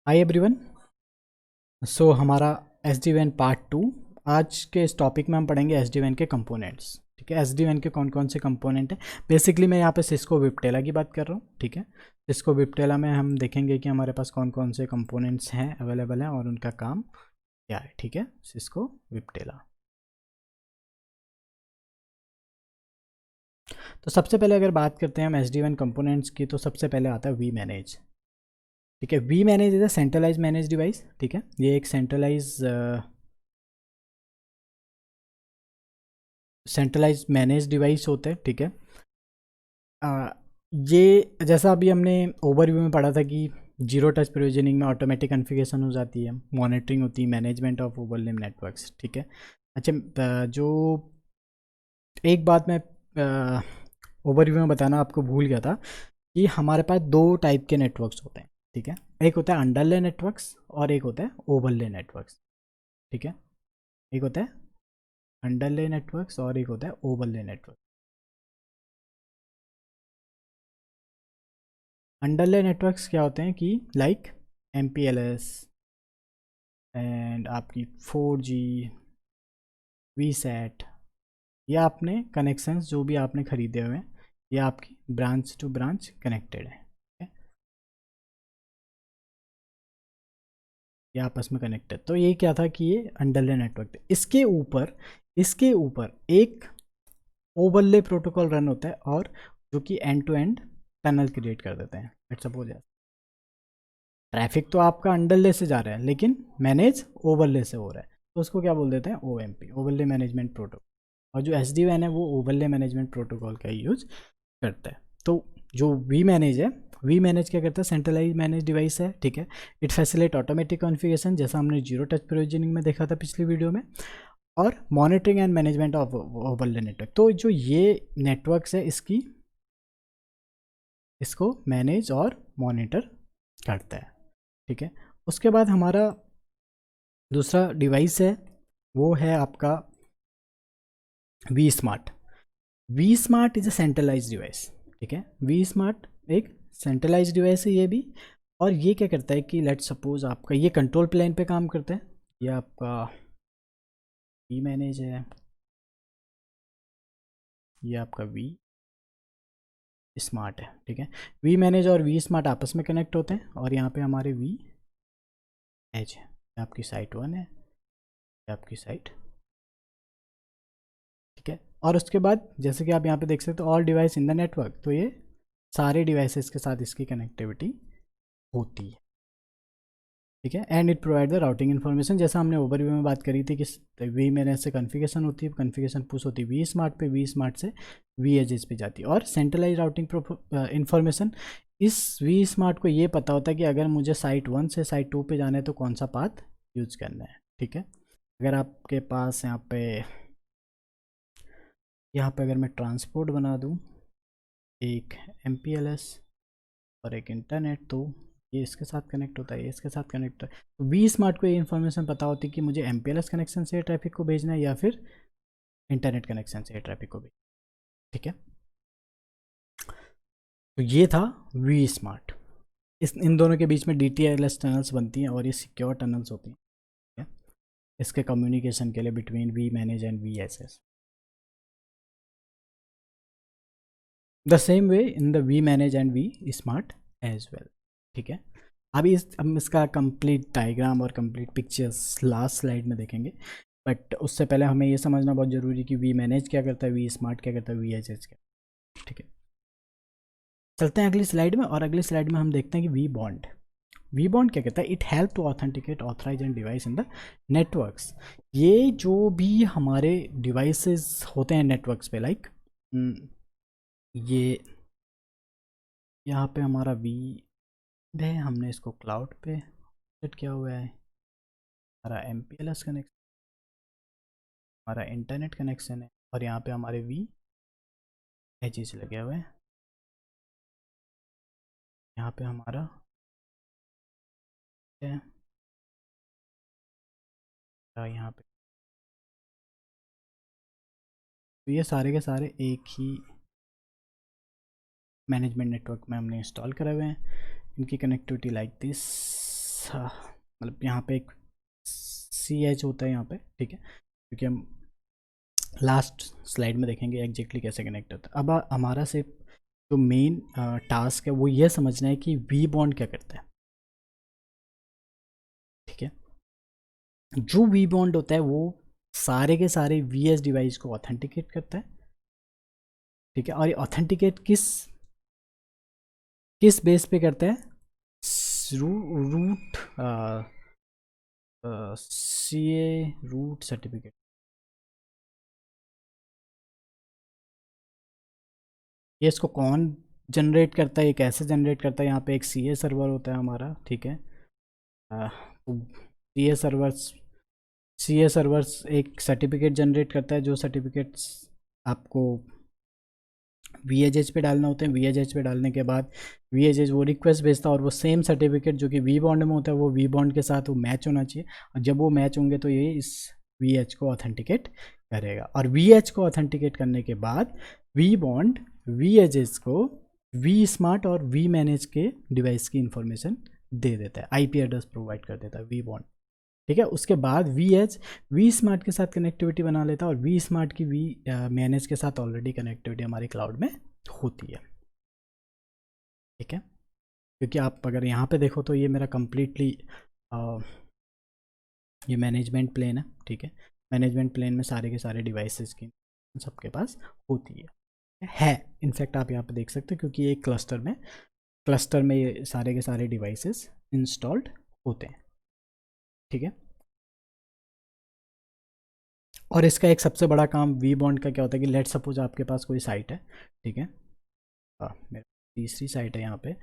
Hi everyone. हमारा S D van part 2। आज के इस टॉपिक में हम पढ़ेंगे एस डी वैन के कंपोनेंट्स। ठीक है, एस डी वैन के कौन कौन से कंपोनेंट हैं। बेसिकली मैं यहाँ पे सिस्को विप्टेला की बात कर रहा हूँ। ठीक है, सिस्को विप्टेला में हम देखेंगे कि हमारे पास कौन कौन से कंपोनेंट्स हैं, अवेलेबल हैं और उनका काम क्या है। ठीक है, सिस्को विप्टेला। तो सबसे पहले अगर बात करते हैं हम एस डी वैन कंपोनेंट्स की, तो सबसे पहले आता है वी मैनेज। ठीक है, vManage is a centralize vManage. ठीक है, ये एक सेंट्रलाइज मैनेज डिवाइस होते हैं। ठीक है, ये जैसा अभी हमने ओवरव्यू में पढ़ा था कि जीरो टच प्रोविजनिंग में ऑटोमेटिक कॉन्फ़िगरेशन हो जाती है, मॉनिटरिंग होती है, मैनेजमेंट ऑफ ओवरलेम नेटवर्क्स। ठीक है, अच्छा, जो एक बात मैं ओवरव्यू में बताना आपको भूल गया था कि हमारे पास दो टाइप के नेटवर्क्स होते हैं। ठीक है, एक होता है अंडरले नेटवर्क्स और एक होता है ओवरले नेटवर्क्स। ठीक है, एक होता है अंडरले नेटवर्क्स और एक होता है ओवरले नेटवर्क। अंडरले नेटवर्क्स क्या होते हैं कि like M P L S and आपकी 4G, वी सेट, ये आपने कनेक्शंस जो भी आपने खरीदे हुए हैं, ये आपकी ब्रांच टू ब्रांच कनेक्टेड है। ठीक है? ये आपस में कनेक्टेड, तो ये क्या था कि ये अंडरले नेटवर्क थे। इसके ऊपर एक ओवरले प्रोटोकॉल रन होता है और जो कि end to end tunnel create कर देते हैं। लेट्स सपोज ट्रैफिक तो आपका अंडरले से जा रहा है लेकिन मैनेज ओवरले से हो रहा है, तो उसको क्या बोल देते हैं, OMP, ओवरले मैनेजमेंट प्रोटोकॉल। और जो SD-WAN है वो ओवरले मैनेजमेंट प्रोटोकॉल का यूज करता है। तो जो वी मैनेज है, वी मैनेज क्या करता है, सेंट्रलाइज मैनेज डिवाइस है। ठीक है, इट फैसिलिटेट ऑटोमेटिक कॉन्फ़िगरेशन, जैसा हमने जीरो टच प्रोविजनिंग में देखा था पिछली वीडियो में, और monitoring and management of overlay network. तो जो ये नेटवर्क्स है इसको मैनेज और मॉनिटर करता है। ठीक है, उसके बाद हमारा दूसरा डिवाइस है, वो है आपका vSmart. VSmart is a centralize device. ठीक है, वी स्मार्ट एक सेंट्रलाइज डिवाइस है ये भी। और ये क्या करता है कि लेट सपोज आपका ये कंट्रोल प्लेन पे काम करता है। ये आपका वी मैनेज है, ये आपका वी स्मार्ट है। ठीक है, वी मैनेज और वी स्मार्ट आपस में कनेक्ट होते हैं और यहाँ पे हमारे वी एज है। ये आपकी साइट 1 है, ये आपकी साइट। ठीक है, और उसके बाद जैसे कि आप यहाँ पे देख सकते हो all device in the network, तो ये सारे डिवाइसेस के साथ इसकी कनेक्टिविटी होती है। ठीक है, and it provide the routing information, जैसा हमने ओवरव्यू में बात करी थी कि वी मैनेज से कॉन्फ़िगरेशन होती है, कॉन्फ़िगरेशन पुश होती है वी स्मार्ट पे, वी स्मार्ट से वी एजेस पे जाती है, और सेंट्रलाइज राउटिंग इन्फॉर्मेशन। इस वी स्मार्ट को ये पता होता है कि अगर मुझे साइट 1 से साइट 2 पे जाना है तो कौन सा पाथ यूज करना है। ठीक है, अगर आपके पास यहाँ पे अगर मैं ट्रांसपोर्ट बना दूँ, एक MPLS और एक इंटरनेट, तो ये इसके साथ कनेक्ट होता है, ये इसके साथ कनेक्ट होता है। तो वी स्मार्ट को ये इन्फॉर्मेशन पता होती है कि मुझे MPLS कनेक्शन से ट्रैफिक को भेजना है या फिर इंटरनेट कनेक्शन से ट्रैफिक को भेजना। ठीक है, तो ये था वी स्मार्ट। इन दोनों के बीच में DTLS टनल्स बनती हैं और ये सिक्योर टनल्स होती हैं। ठीक है? इसके कम्युनिकेशन के लिए between vManage and VSS। The same way in the vManage and vSmart as well. ठीक है, अभी हम इसका कंप्लीट डायग्राम और कंप्लीट पिक्चर्स लास्ट स्लाइड में देखेंगे, बट उससे पहले हमें ये समझना बहुत ज़रूरी है कि वी मैनेज क्या करता है, वी स्मार्ट क्या करता है, VHS क्या। ठीक है, चलते हैं अगली स्लाइड में, और अगली स्लाइड में हम देखते हैं कि वी बॉन्ड क्या कहता है, it help to authenticate authorize and device in the networks. ये जो भी हमारे डिवाइसेस होते हैं नेटवर्क्स पे, लाइक ये यहाँ पे हमारा वी है, हमने इसको क्लाउड पे सेट किया हुआ है, हमारा MPLS कनेक्शन, हमारा इंटरनेट कनेक्शन है, और यहाँ पे हमारे वी एजेस लगे हुए हैं। यहाँ पे हमारा है, यहाँ पे, तो ये सारे के सारे एक ही मैनेजमेंट नेटवर्क में हमने इंस्टॉल करे हुए हैं। इनकी कनेक्टिविटी लाइक दिस मतलब यहाँ पे एक CH होता है यहाँ पे, ठीक है, क्योंकि हम लास्ट स्लाइड में देखेंगे एग्जैक्टली कैसे कनेक्ट होता है। अब हमारा सिर्फ जो मेन टास्क है वो ये समझना है कि वी बॉन्ड क्या करता है, ठीक है। जो वी बॉन्ड होता है वो सारे के सारे VH डिवाइस को ऑथेंटिकेट करता है, ठीक है। और ये ऑथेंटिकेट किस किस बेस पे करता है, रूट CA रूट सर्टिफिकेट। ये इसको कौन जनरेट करता है, ये कैसे जनरेट करता है, यहाँ पे एक CA सर्वर होता है हमारा, ठीक है। तो CA सर्वर्स एक सर्टिफिकेट जनरेट करता है, जो सर्टिफिकेट्स आपको VHH पे डालना होते हैं। VHH पे डालने के बाद VHH वो रिक्वेस्ट भेजता है, और वो सेम सर्टिफिकेट जो कि वी बॉन्ड में होता है वो वी बॉन्ड के साथ वो मैच होना चाहिए, और जब वो मैच होंगे तो ये इस VH को ऑथेंटिकेट करेगा। और VH को ऑथेंटिकेट करने के बाद वी बॉन्ड VHH को वी स्मार्ट और वी मैनेज के डिवाइस की इंफॉर्मेशन दे देता है, IP एड्रेस प्रोवाइड कर देता है वी बॉन्ड, ठीक है। उसके बाद VH वी स्मार्ट के साथ कनेक्टिविटी बना लेता है, और वी स्मार्ट की वी मैनेज के साथ ऑलरेडी कनेक्टिविटी हमारे क्लाउड में होती है, ठीक है। क्योंकि आप अगर यहाँ पे देखो तो ये मेरा कंप्लीटली ये मैनेजमेंट प्लेन है, ठीक है। मैनेजमेंट प्लेन में सारे के सारे डिवाइसेस की सबके पास होती है। इनफैक्ट आप यहाँ पे देख सकते हो, क्योंकि एक क्लस्टर में ये सारे के सारे डिवाइसेस इंस्टॉल्ड होते हैं, ठीक है। और इसका एक सबसे बड़ा काम वी बॉन्ड का क्या होता है कि लेट सपोज आपके पास कोई साइट है, ठीक है, मेरा तीसरी साइट है यहाँ पे,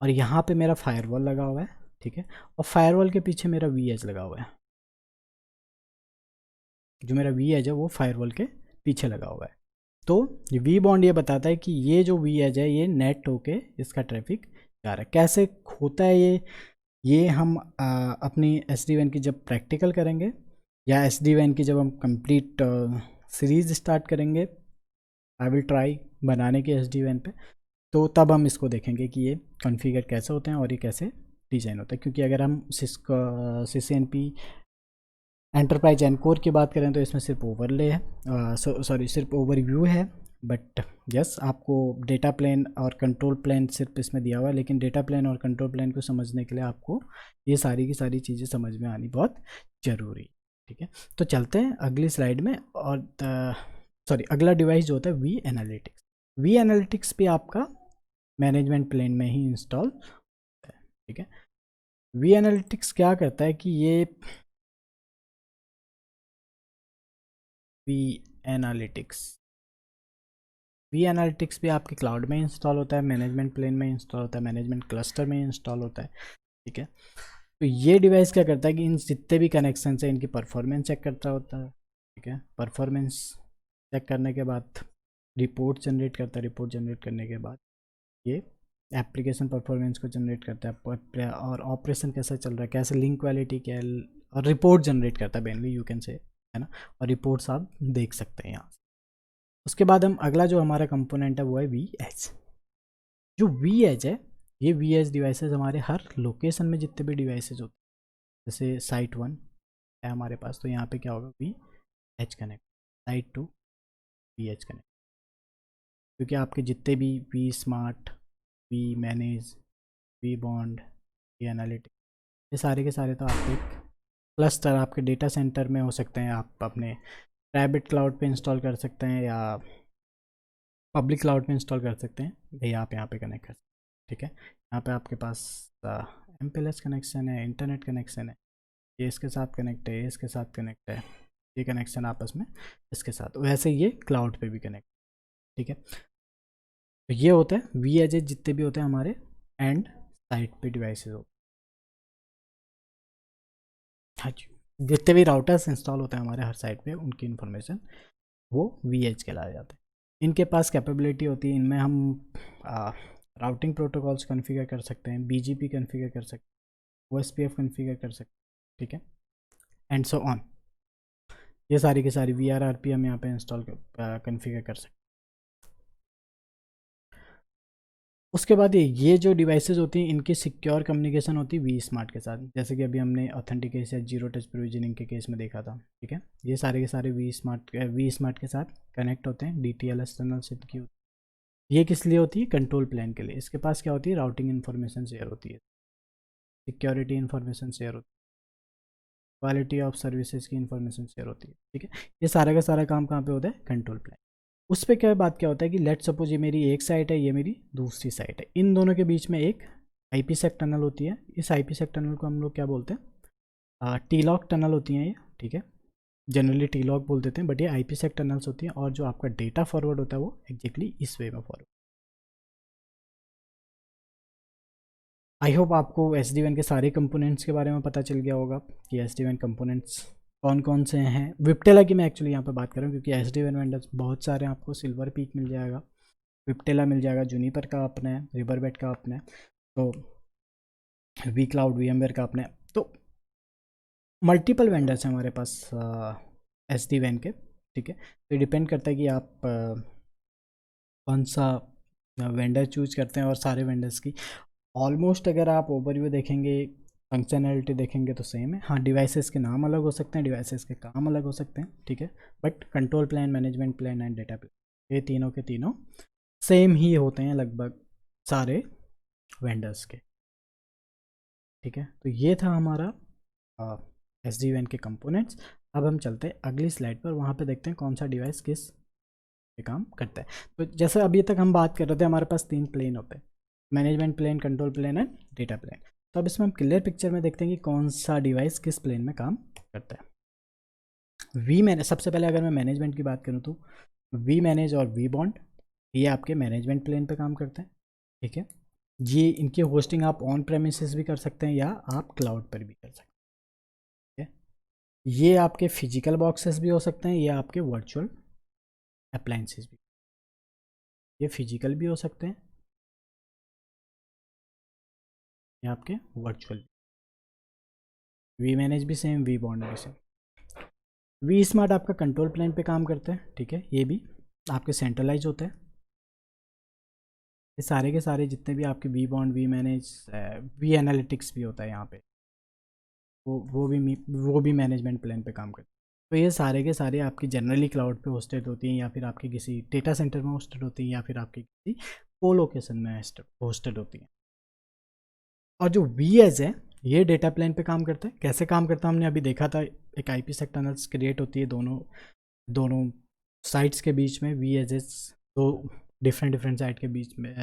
और यहाँ पे मेरा फायरवॉल लगा हुआ है, ठीक है, और फायरवॉल के पीछे मेरा VH लगा हुआ है। जो मेरा VH है वो फायरवॉल के पीछे लगा हुआ है। तो वी बॉन्ड ये बताता है कि ये जो VH है ये नेट होके इसका ट्रैफिक जा रहा है। कैसे होता है ये हम अपनी SD-WAN की जब प्रैक्टिकल करेंगे, या SD-WAN की जब हम कंप्लीट सीरीज स्टार्ट करेंगे, आई विल ट्राई बनाने की SD-WAN पे, तो तब हम इसको देखेंगे कि ये कॉन्फ़िगर कैसे होते हैं और ये कैसे डिज़ाइन होता है। क्योंकि अगर हम CCNP एंटरप्राइज एनकोर की बात करें तो इसमें सिर्फ ओवरले है, सॉरी सिर्फ ओवरव्यू है, बट यस आपको डेटा प्लेन और कंट्रोल प्लेन सिर्फ इसमें दिया हुआ है, लेकिन डेटा प्लेन और कंट्रोल प्लेन को समझने के लिए आपको ये सारी की सारी चीज़ें समझ में आनी बहुत ज़रूरी, ठीक है। तो चलते हैं अगली स्लाइड में, और सॉरी अगला डिवाइस जो होता है वी एनालिटिक्स भी आपका मैनेजमेंट प्लेन में ही इंस्टॉल होता है, ठीक है। वी एनालिटिक्स क्या करता है कि ये वी एनालिटिक्स भी आपके क्लाउड में इंस्टॉल होता है, मैनेजमेंट प्लेन में इंस्टॉल होता है, मैनेजमेंट क्लस्टर में इंस्टॉल होता है, ठीक है। तो ये डिवाइस क्या करता है कि इन जितने भी कनेक्शन है इनकी परफॉर्मेंस चेक करता होता है, ठीक है। परफॉर्मेंस चेक करने के बाद रिपोर्ट जनरेट करता है, रिपोर्ट जनरेट करने के बाद ये एप्लीकेशन परफॉर्मेंस को जनरेट करता है, और ऑपरेशन कैसा चल रहा है, कैसे लिंक क्वालिटी क्या है, और रिपोर्ट जनरेट करता है मेनली, यू कैन से, है ना। और रिपोर्ट्स आप देख सकते हैं यहाँ। उसके बाद हम अगला जो हमारा कंपोनेंट है वो है VH। जो VH है, ये VH डिवाइसेस हमारे हर लोकेशन में जितने भी डिवाइसेस होते हैं, जैसे साइट 1 है हमारे पास, तो यहाँ पे क्या होगा VH connect, site 2 VH connect, क्योंकि आपके जितने भी vSmart, vManage, vBond, vAnalytics, ये सारे के सारे तो आपके क्लस्टर आपके डेटा सेंटर में हो सकते हैं, आप अपने प्राइवेट क्लाउड पे इंस्टॉल कर सकते हैं या पब्लिक क्लाउड में इंस्टॉल कर सकते हैं, या आप यहाँ पे कनेक्ट कर सकते हैं, ठीक है। यहाँ पे आपके पास MPLS कनेक्शन है, इंटरनेट कनेक्शन है, ये इसके साथ कनेक्ट है, ये इसके साथ कनेक्ट है, ये कनेक्शन आपस में इसके साथ, वैसे ये क्लाउड पे भी कनेक्ट, ठीक है। तो ये होता है VH जितने भी होते हैं हमारे एंड साइट पे डिवाइसेस होते हैं, हाँ जी, जितने भी राउटर्स इंस्टॉल होते हैं हमारे हर साइट पे उनकी इन्फॉर्मेशन वो VH कहलाए जाते हैं। इनके पास कैपेबिलिटी होती है, इनमें हम राउटिंग प्रोटोकॉल्स कॉन्फ़िगर कर सकते हैं, BGP कॉन्फ़िगर कर सकते हैं, OSPF कॉन्फ़िगर कर सकते हैं, ठीक है, एंड सो ऑन। ये सारी की सारी VRRP हम यहाँ पे इंस्टॉल कॉन्फ़िगर कर सकते हैं। उसके बाद ये जो डिवाइसेस होती हैं इनकी सिक्योर कम्युनिकेशन होती है वी स्मार्ट के साथ, जैसे कि अभी हमने ऑथेंटिकेशन या जीरो टच प्रोविजनिंग के केस में देखा था। ठीक है, ये सारे के सारे वी स्मार्ट के साथ कनेक्ट होते हैं। DTLS टनल से की होती है। ये किस लिए होती है? कंट्रोल प्लान के लिए। इसके पास क्या होती है? राउटिंग इन्फॉर्मेशन शेयर होती है, सिक्योरिटी इन्फॉर्मेशन शेयर होती है, क्वालिटी ऑफ सर्विसेज की इन्फॉर्मेशन शेयर होती है। ठीक है, ये सारा का सारा काम कहाँ पे होता है? Control plan. उस पर क्या बात क्या होता है कि लेट सपोज ये मेरी एक साइट है, ये मेरी दूसरी साइट है, इन दोनों के बीच में एक IPsec टनल होती है। इस IPsec टनल को हम लोग क्या बोलते हैं? टी-लॉक टनल होती हैं ये। ठीक है, जनरली टी-लॉक बोल देते हैं, बट ये IPsec टनल्स होती हैं। और जो आपका डेटा फॉरवर्ड होता है वो एग्जैक्टली इस वे में फॉरवर्ड। आई होप आपको SD-WAN के सारे कंपोनेंट्स के बारे में पता चल गया होगा कि SD-WAN कंपोनेंट्स कौन कौन से हैं। विप्टेला की मैं एक्चुअली यहाँ पे बात कर रहा हूँ, क्योंकि SD-WAN वेंडर्स बहुत सारे हैं। आपको सिल्वर पीक मिल जाएगा, विप्टेला मिल जाएगा, जूनिपर का अपना है, रिवरबेट का अपना है, तो वी क्लाउड VMware का अपना है। तो मल्टीपल वेंडर्स हैं हमारे पास SD-WAN के। ठीक है, तो डिपेंड करता है कि आप कौन सा वेंडर चूज करते हैं। और सारे वेंडर्स की ऑलमोस्ट अगर आप ओवरव्यू देखेंगे, फंक्शनैलिटी देखेंगे तो सेम है। हाँ, डिवाइसेस के नाम अलग हो सकते हैं, डिवाइसेस के काम अलग हो सकते हैं। ठीक है, but control plan, management plan and data plan, ये तीनों के तीनों सेम ही होते हैं लगभग सारे वेंडर्स के। ठीक है, तो ये था हमारा SD-WAN के कंपोनेंट्स। अब हम चलते हैं अगली स्लाइड पर, वहाँ पे देखते हैं कौन सा डिवाइस किस पे काम करता है। तो जैसे अभी तक हम बात कर रहे थे, हमारे पास 3 प्लेन होते हैं, management plane, control plane and data plane. तो अब इसमें हम क्लियर पिक्चर में देखते हैं कि कौन सा डिवाइस किस प्लेन में काम करता है। वी मैनेज, सबसे पहले अगर मैं मैनेजमेंट की बात करूँ तो वी मैनेज और वी बॉन्ड, ये आपके मैनेजमेंट प्लेन पे काम करते हैं। ठीक है, ये इनकी होस्टिंग आप ऑन प्रेमिसेस भी कर सकते हैं या आप क्लाउड पर भी कर सकते हैं। ये आपके फिजिकल बॉक्सेस भी हो सकते हैं, ये आपके वर्चुअल अप्लायंसेस भी, ये फिजिकल भी हो सकते हैं, ये आपके वर्चुअल। वी मैनेज भी सेम, वी बॉन्ड भी सेम। वी स्मार्ट आपका कंट्रोल प्लेन पे काम करते हैं। ठीक है, ये भी आपके सेंट्रलाइज होते हैं। ये सारे के सारे जितने भी आपके vBond, vManage, vAnalytics भी होता है यहाँ पे, वो भी मैनेजमेंट प्लान पे काम करते हैं। तो ये सारे के सारे आपकी जनरली क्लाउड पे होस्टेड होती हैं, या फिर आपके किसी डेटा सेंटर में होस्टेड होती हैं, या फिर आपके किसी को लोकेशन में होस्टेड होती हैं। और जो VS है, ये डेटा प्लेन पे काम करता है। कैसे काम करता है हमने अभी देखा था, एक IPsec टनल्स क्रिएट होती है दोनों दोनों साइट्स के बीच में। VHS, दो डिफरेंट डिफरेंट साइट के बीच में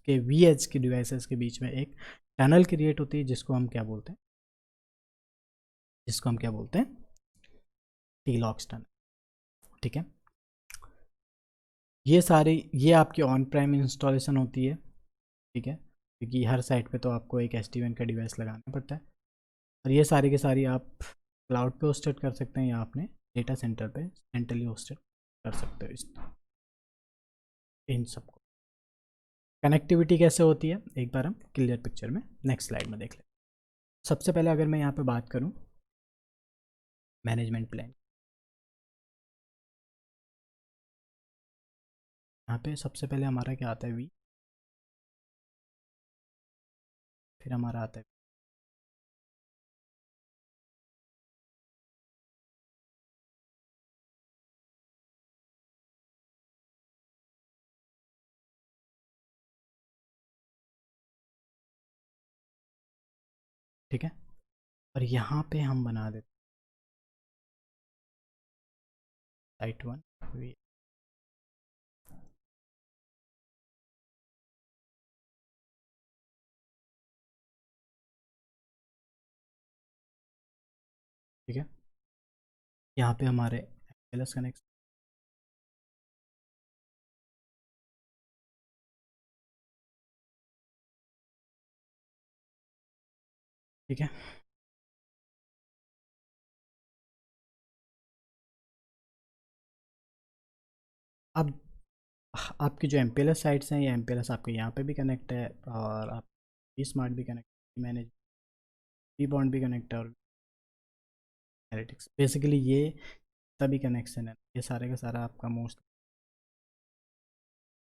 के VH के डिवाइसेस के बीच में एक टनल क्रिएट होती है, जिसको हम क्या बोलते हैं टी-लॉक्स टनल। ठीक है, ये आपकी ऑन प्राइम इंस्टॉलेशन होती है। ठीक है, क्योंकि हर साइट पे तो आपको एक SD-WAN का डिवाइस लगाना पड़ता है। और ये सारी के सारी आप क्लाउड पे होस्टेड कर सकते हैं, या अपने डेटा सेंटर पे सेंट्रली होस्टेड कर सकते हो इन सबको। कनेक्टिविटी कैसे होती है एक बार हम क्लियर पिक्चर में नेक्स्ट स्लाइड में देख लें। सबसे पहले अगर मैं यहाँ पे बात करूँ मैनेजमेंट प्लान, यहाँ पे सबसे पहले हमारा क्या आता है? वी, फिर हमारा आता है, ठीक है, और यहाँ पे हम बना देते साइट 1 वी। ठीक है, यहाँ पे हमारे एलएस कनेक्ट। ठीक है, अब आपकी जो MPLS साइट्स हैं, ये MPLS आपके यहाँ पे भी कनेक्ट है, और आप स्मार्ट भी कनेक्ट, मैनेज वी बॉन्ड भी कनेक्ट है, और एनालिटिक्स, बेसिकली ये तभी कनेक्शन है, ये सारे का सारा आपका मोस्ट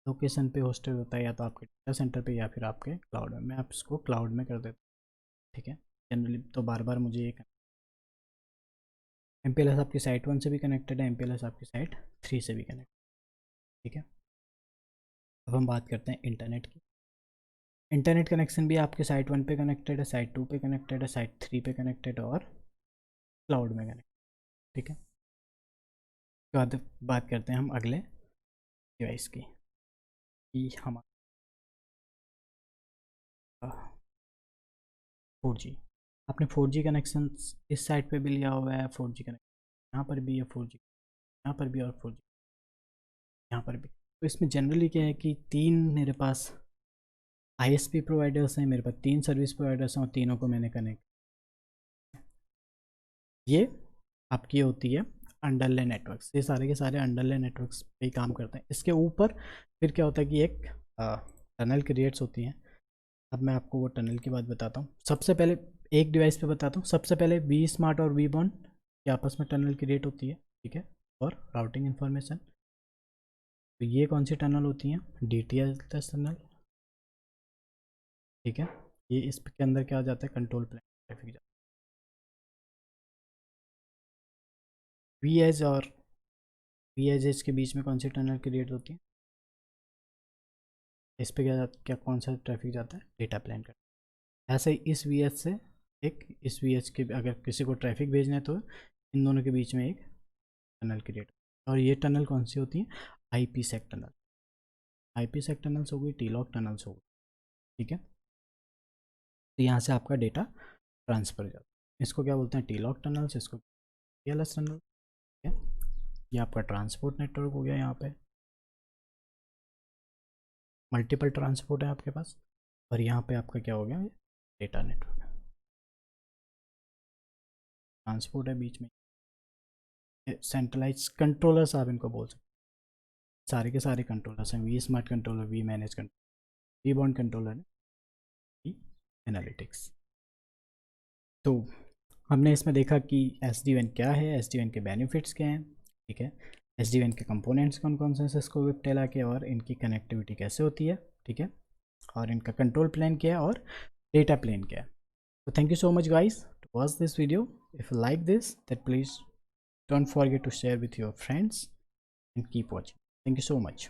लोकेशन पे होस्टेड होता है, या तो आपके डेटा सेंटर पे या फिर आपके क्लाउड में। मैं आप इसको क्लाउड में कर देता हूँ, ठीक है। जनरली तो बार बार मुझे ये MPLS आपकी साइट 1 से भी कनेक्टेड है, MPLS आपकी साइट 3 से भी कनेक्टेड, ठीक है। अब हम बात करते हैं इंटरनेट की। इंटरनेट कनेक्शन भी आपके साइट 1 पे कनेक्टेड है, साइट 2 पे कनेक्टेड है, साइट 3 पे कनेक्टेड है और क्लाउड में कनेक्टेड, ठीक है। उसके बाद बात करते हैं हम अगले डिवाइस की, कि हमारा 4G, आपने 4G कनेक्शन इस साइट पे भी लिया हुआ है, 4G कनेक्शन यहाँ पर भी है, 4G यहाँ पर भी और 4G यहाँ पर भी। तो इसमें जनरली क्या है कि 3 मेरे पास ISP प्रोवाइडर्स हैं, मेरे पास 3 सर्विस प्रोवाइडर्स हैं और तीनों को मैंने कनेक्ट, ये आपकी होती है अंडरले नेटवर्क्स। ये सारे के सारे अंडरले नेटवर्क्स पे ही काम करते हैं। इसके ऊपर फिर क्या होता है कि एक टनल क्रिएट्स होती हैं। अब मैं आपको वो टनल की बात बताता हूँ। सबसे पहले एक डिवाइस पे बताता हूँ। सबसे पहले वी स्मार्ट और वी बॉन्ड की आपस में टनल क्रिएट होती है, ठीक है, और राउटिंग इन्फॉर्मेशन। तो ये कौन सी टनल होती हैं? DTLS टनल, ठीक है। ये इसके अंदर क्या आ जाता है? Control plane traffic. VEdge और वी एज के बीच में कौन सी टनल क्रिएट होती है? इस पे क्या कौन सा ट्रैफिक जाता है? डेटा प्लेन का। ऐसे ही इस वी एच से एक इस वी एच के, अगर किसी को ट्रैफिक भेजना है तो इन दोनों के बीच में एक टनल क्रिएट, और ये टनल कौन सी होती है? IPsec tunnel. IPsec टनल्स हो गई, TLOC टनल्स हो गई, ठीक है। तो यहाँ से आपका डेटा ट्रांसफर जाता है। इसको क्या बोलते हैं? TLOC टनल्स, इसको TLS टनल, ठीक है। ये आपका ट्रांसपोर्ट नेटवर्क हो गया। यहाँ पे मल्टीपल ट्रांसपोर्ट है आपके पास, और यहाँ पे आपका क्या हो गया? डेटा नेटवर्क ट्रांसपोर्ट है बीच में। सेंट्रलाइज कंट्रोलर्स आप इनको बोल सकते हैं। सारे के सारे कंट्रोलर्स हैं, vSmart controller, vManage controller, vBond controller, vAnalytics. तो हमने इसमें देखा कि SD-WAN क्या है, SD-WAN के बेनिफिट्स क्या हैं, ठीक है। SD-WAN के कंपोनेंट्स कौन कौन से हैं सिस्को विप्टेला के, और इनकी कनेक्टिविटी कैसे होती है, ठीक है, और इनका कंट्रोल प्लान क्या है और डेटा प्लेन क्या है। So thank you so much guys to watch this video. If you like this, then please don't forget to share with your friends and keep watching. Thank you so much.